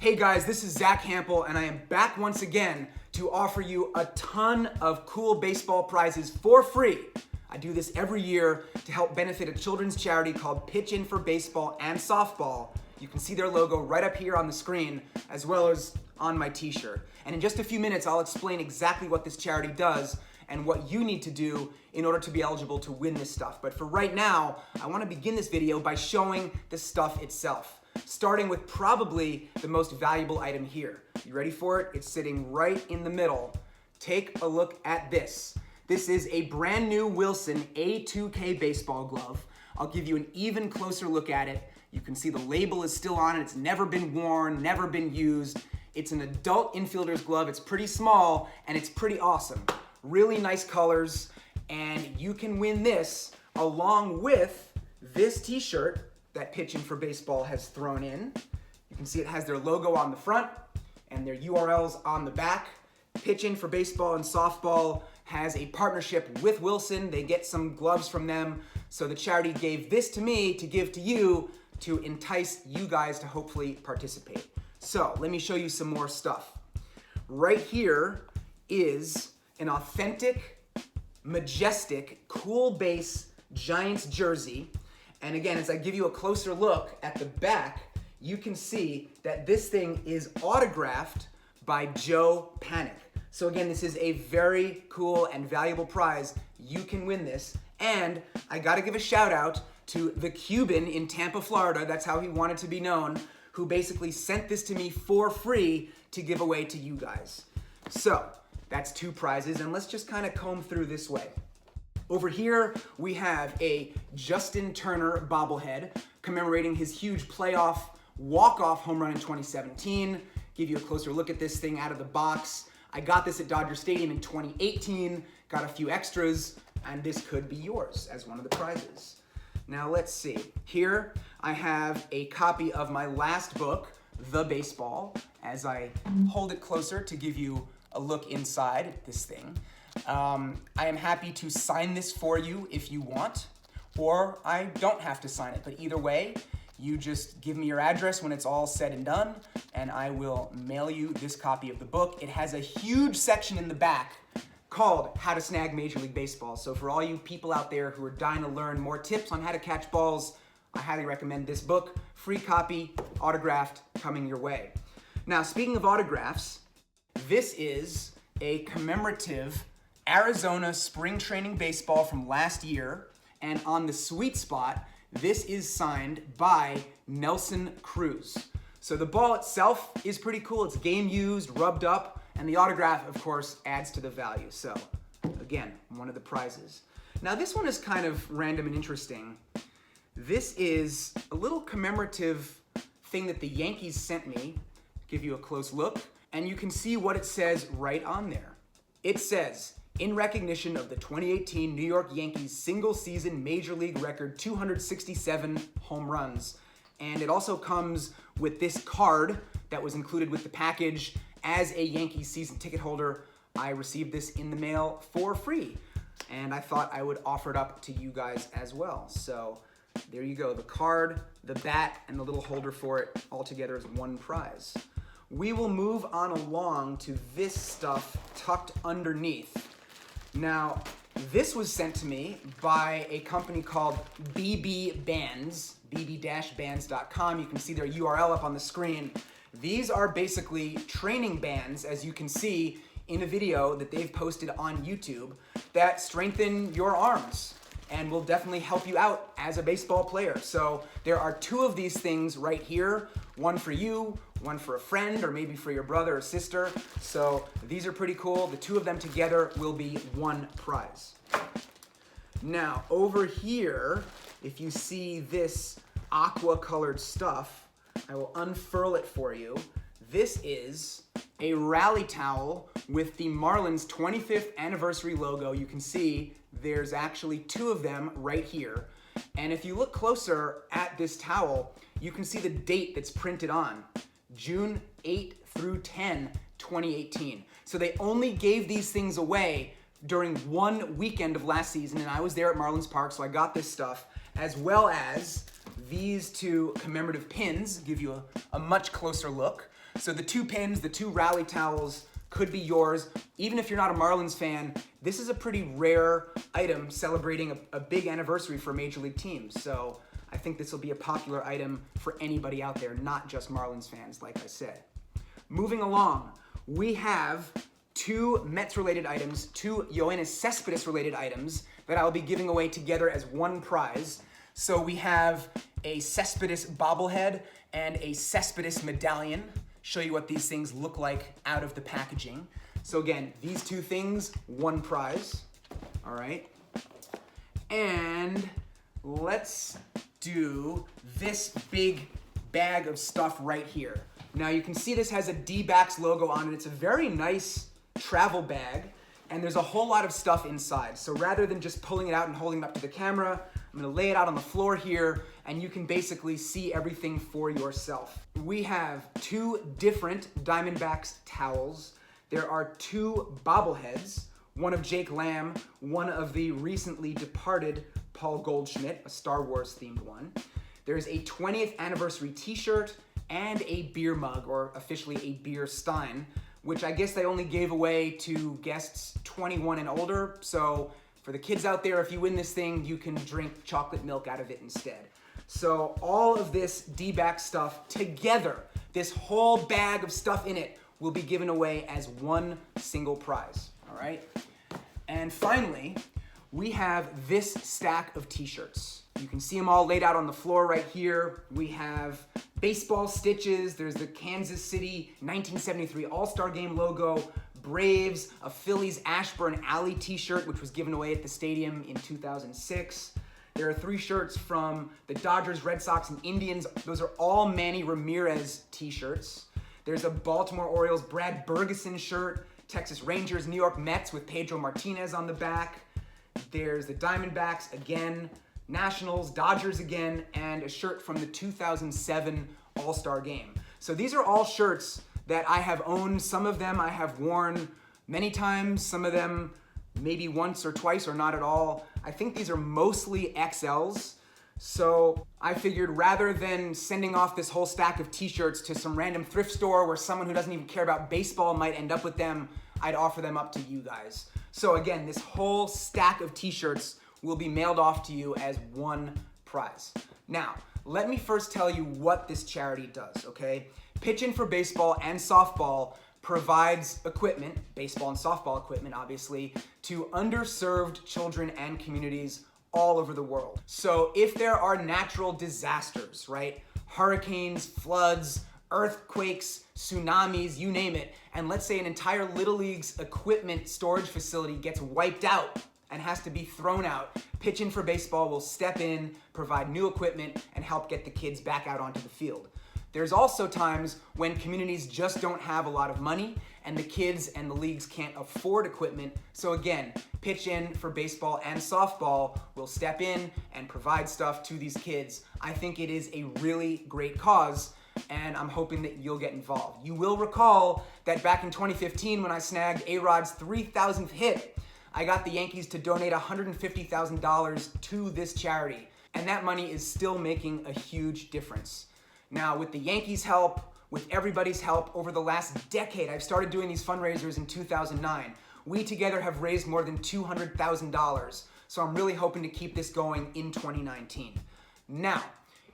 Hey guys, this is Zach Hampel, and I am back once again to offer you a ton of cool baseball prizes for free. I do this every year to help benefit a children's charity called Pitch In for Baseball and Softball. You can see their logo right up here on the screen, as well as on my t-shirt. And in just a few minutes, I'll explain exactly what this charity does and what you need to do in order to be eligible to win this stuff. But for right now, I want to begin this video by showing the stuff itself, starting with probably the most valuable item here. You ready for it? It's sitting right in the middle. Take a look at this. This is a brand new Wilson A2K baseball glove. I'll give you an even closer look at it. You can see the label is still on it. It's never been worn, never been used. It's an adult infielder's glove. It's pretty small and it's pretty awesome. Really nice colors, and you can win this along with this t-shirt that Pitch In for Baseball has thrown in. You can see it has their logo on the front and their URLs on the back. Pitch In for Baseball and Softball has a partnership with Wilson. They get some gloves from them. So the charity gave this to me to give to you to entice you guys to hopefully participate. So let me show you some more stuff. Right here is an authentic, majestic, cool base Giants jersey. And again, as I give you a closer look at the back, you can see that this thing is autographed by Joe Panic. So again, this is a very cool and valuable prize. You can win this. And I gotta give a shout out to the Cuban in Tampa, Florida, that's how he wanted to be known, who basically sent this to me for free to give away to you guys. So that's two prizes, and let's just kind of comb through this way. Over here, we have a Justin Turner bobblehead commemorating his huge playoff walk-off home run in 2017. Give you a closer look at this thing out of the box. I got this at Dodger Stadium in 2018, got a few extras, and this could be yours as one of the prizes. Now let's see. Here I have a copy of my last book, The Baseball, as I hold it closer to give you a look inside this thing. I am happy to sign this for you if you want, or I don't have to sign it, but either way, you just give me your address when it's all said and done, and I will mail you this copy of the book. It has a huge section in the back called How to Snag Major League Baseball. So for all you people out there who are dying to learn more tips on how to catch balls, I highly recommend this book. Free copy, autographed, coming your way. Now, speaking of autographs, this is a commemorative Arizona spring training baseball from last year, and on the sweet spot, this is signed by Nelson Cruz. So the ball itself is pretty cool. It's game used, rubbed up, and the autograph, of course, adds to the value. So again, one of the prizes. Now this one is kind of random and interesting. This is a little commemorative thing that the Yankees sent me. Give you a close look, and you can see what it says right on there. It says, in recognition of the 2018 New York Yankees single-season Major League record 267 home runs. And it also comes with this card that was included with the package. As a Yankees season ticket holder, I received this in the mail for free. And I thought I would offer it up to you guys as well. So there you go, the card, the bat, and the little holder for it all together is one prize. We will move on along to this stuff tucked underneath. Now, this was sent to me by a company called BB Bands, bb-bands.com. You can see their URL up on the screen. These are basically training bands, as you can see in a video that they've posted on YouTube, that strengthen your arms and will definitely help you out as a baseball player. So there are two of these things right here, one for you, one for a friend, or maybe for your brother or sister. So these are pretty cool. The two of them together will be one prize. Now over here, if you see this aqua colored stuff, I will unfurl it for you. This is a rally towel with the Marlins 25th anniversary logo. You can see there's actually two of them right here. And if you look closer at this towel, you can see the date that's printed on, June 8 through 10, 2018. So they only gave these things away during one weekend of last season, and I was there at Marlins Park, so I got this stuff, as well as these two commemorative pins, give you a much closer look. So the 2 pins, the 2 rally towels could be yours. Even if you're not a Marlins fan, this is a pretty rare item celebrating a big anniversary for Major League teams. So I think this will be a popular item for anybody out there, not just Marlins fans, like I said. Moving along, we have 2 Mets-related items, 2 Yoenis Cespedes-related items that I'll be giving away together as one prize. So we have a Cespedes bobblehead and a Cespedes medallion. Show you what these things look like out of the packaging. So again, these 2 things, one prize. All right. And let's do this big bag of stuff right here. Now you can see this has a D-backs logo on it. It's a very nice travel bag, and there's a whole lot of stuff inside. So rather than just pulling it out and holding it up to the camera, I'm gonna lay it out on the floor here, and you can basically see everything for yourself. We have 2 different Diamondbacks towels. There are 2 bobbleheads, one of Jake Lamb, one of the recently departed Paul Goldschmidt, a Star Wars themed one. There's a 20th anniversary t-shirt and a beer mug, or officially a beer stein, which I guess they only gave away to guests 21 and older. So for the kids out there, if you win this thing, you can drink chocolate milk out of it instead. So all of this D-back stuff together, this whole bag of stuff in it, will be given away as one single prize, all right? And finally, we have this stack of t-shirts. You can see them all laid out on the floor right here. We have baseball stitches. There's the Kansas City 1973 All-Star Game logo, Braves, a Phillies Ashburn Alley t-shirt, which was given away at the stadium in 2006. There are 3 shirts from the Dodgers, Red Sox, and Indians. Those are all Manny Ramirez t-shirts. There's a Baltimore Orioles Brad Bergeson shirt, Texas Rangers, New York Mets with Pedro Martinez on the back. There's the Diamondbacks again, Nationals, Dodgers again, and a shirt from the 2007 All-Star Game. So these are all shirts that I have owned. Some of them I have worn many times, some of them maybe once or twice or not at all. I think these are mostly XLs. So I figured rather than sending off this whole stack of t-shirts to some random thrift store where someone who doesn't even care about baseball might end up with them, I'd offer them up to you guys. So again, this whole stack of t-shirts will be mailed off to you as one prize. Now, let me first tell you what this charity does, okay? Pitchin' for Baseball and Softball provides equipment, baseball and softball equipment obviously, to underserved children and communities all over the world. So if there are natural disasters, right? Hurricanes, floods, earthquakes, tsunamis, you name it, and let's say an entire Little League's equipment storage facility gets wiped out and has to be thrown out, Pitchin' for Baseball will step in, provide new equipment, and help get the kids back out onto the field. There's also times when communities just don't have a lot of money and the kids and the leagues can't afford equipment. So again, Pitchin' for Baseball and Softball will step in and provide stuff to these kids. I think it is a really great cause, and I'm hoping that you'll get involved. You will recall that back in 2015 when I snagged A-Rod's 3,000th hit, I got the Yankees to donate $150,000 to this charity, and that money is still making a huge difference. Now, with the Yankees' help, with everybody's help, over the last decade, I've started doing these fundraisers in 2009. We together have raised more than $200,000, so I'm really hoping to keep this going in 2019. Now,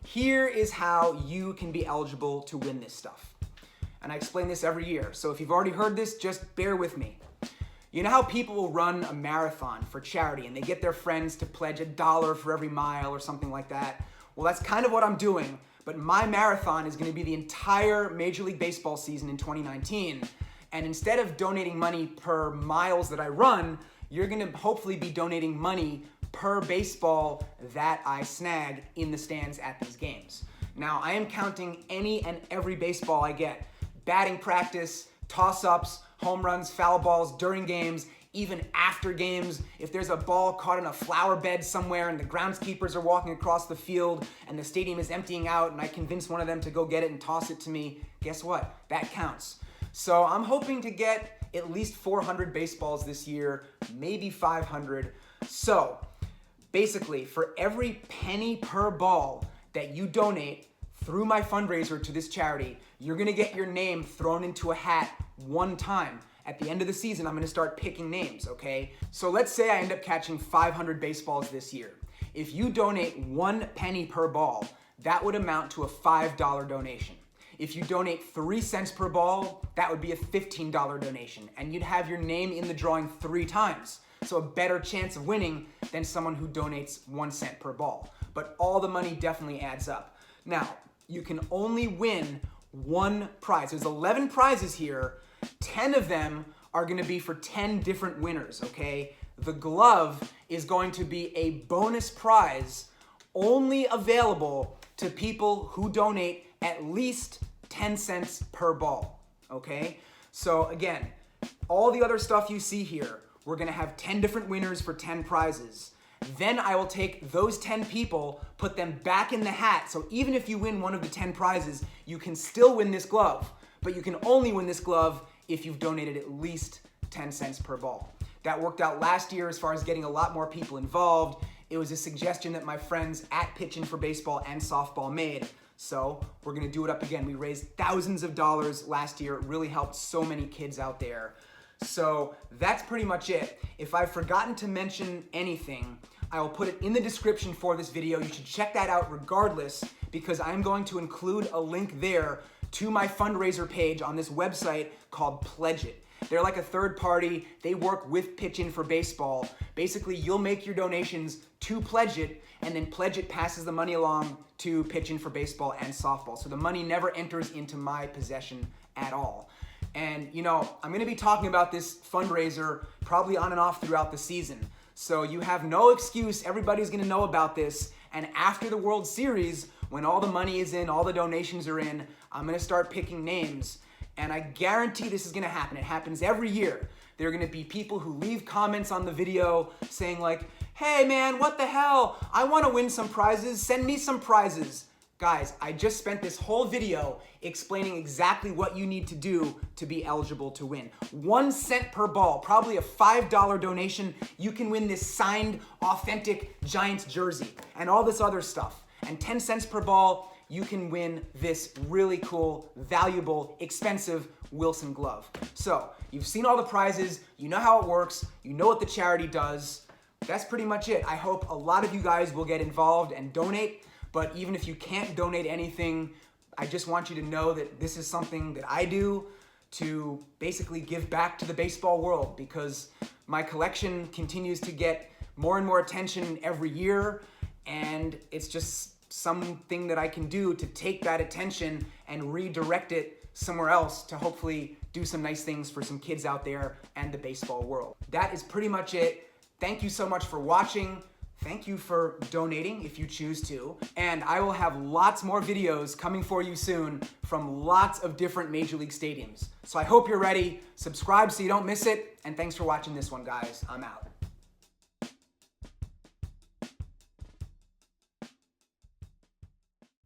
here is how you can be eligible to win this stuff. And I explain this every year, so if you've already heard this, just bear with me. You know how people will run a marathon for charity and they get their friends to pledge $1 for every mile or something like that? Well, that's kind of what I'm doing, but my marathon is going to be the entire Major League Baseball season in 2019. And instead of donating money per miles that I run, you're going to hopefully be donating money per baseball that I snag in the stands at these games. Now, I am counting any and every baseball I get. Batting practice, toss-ups, home runs, foul balls during games, even after games. If there's a ball caught in a flower bed somewhere and the groundskeepers are walking across the field and the stadium is emptying out and I convince one of them to go get it and toss it to me, guess what? That counts. So I'm hoping to get at least 400 baseballs this year, maybe 500. So basically, for every penny per ball that you donate through my fundraiser to this charity, you're gonna get your name thrown into a hat one time. At the end of the season, I'm gonna start picking names, okay? So let's say I end up catching 500 baseballs this year. If you donate 1 penny per ball, that would amount to a $5 donation. If you donate 3 cents per ball, that would be a $15 donation, and you'd have your name in the drawing 3 times. So a better chance of winning than someone who donates 1 cent per ball. But all the money definitely adds up. Now, you can only win 1 prize. There's 11 prizes here. 10 of them are gonna be for 10 different winners, okay? The glove is going to be a bonus prize only available to people who donate at least 10 cents per ball, okay? So again, all the other stuff you see here, we're gonna have 10 different winners for 10 prizes. Then I will take those 10 people, put them back in the hat, so even if you win one of the 10 prizes, you can still win this glove, but you can only win this glove if you've donated at least 10 cents per ball. That worked out last year as far as getting a lot more people involved. It was a suggestion that my friends at Pitchin' for Baseball and Softball made. So we're gonna do it up again. We raised thousands of dollars last year. It really helped so many kids out there. So that's pretty much it. If I've forgotten to mention anything, I will put it in the description for this video. You should check that out regardless, because I'm going to include a link there to my fundraiser page on this website called Pledge It. They're like a third party. They work with Pitchin' for Baseball. Basically, you'll make your donations to Pledge It, and then Pledge It passes the money along to Pitchin' for Baseball and Softball. So the money never enters into my possession at all. And you know, I'm gonna be talking about this fundraiser probably on and off throughout the season. So you have no excuse, everybody's gonna know about this. And after the World Series, when all the money is in, all the donations are in, I'm gonna start picking names. And I guarantee this is gonna happen. It happens every year. There are gonna be people who leave comments on the video saying like, hey man, what the hell? I wanna win some prizes, send me some prizes. Guys, I just spent this whole video explaining exactly what you need to do to be eligible to win. 1 cent per ball, probably a $5 donation, you can win this signed, authentic Giants jersey and all this other stuff. And 10 cents per ball, you can win this really cool, valuable, expensive Wilson glove. So, you've seen all the prizes, you know how it works, you know what the charity does. That's pretty much it. I hope a lot of you guys will get involved and donate. But even if you can't donate anything, I just want you to know that this is something that I do to basically give back to the baseball world, because my collection continues to get more and more attention every year, and it's just something that I can do to take that attention and redirect it somewhere else to hopefully do some nice things for some kids out there and the baseball world. That is pretty much it. Thank you so much for watching. Thank you for donating if you choose to. And I will have lots more videos coming for you soon from lots of different Major League stadiums. So I hope you're ready. Subscribe so you don't miss it. And thanks for watching this one, guys. I'm out.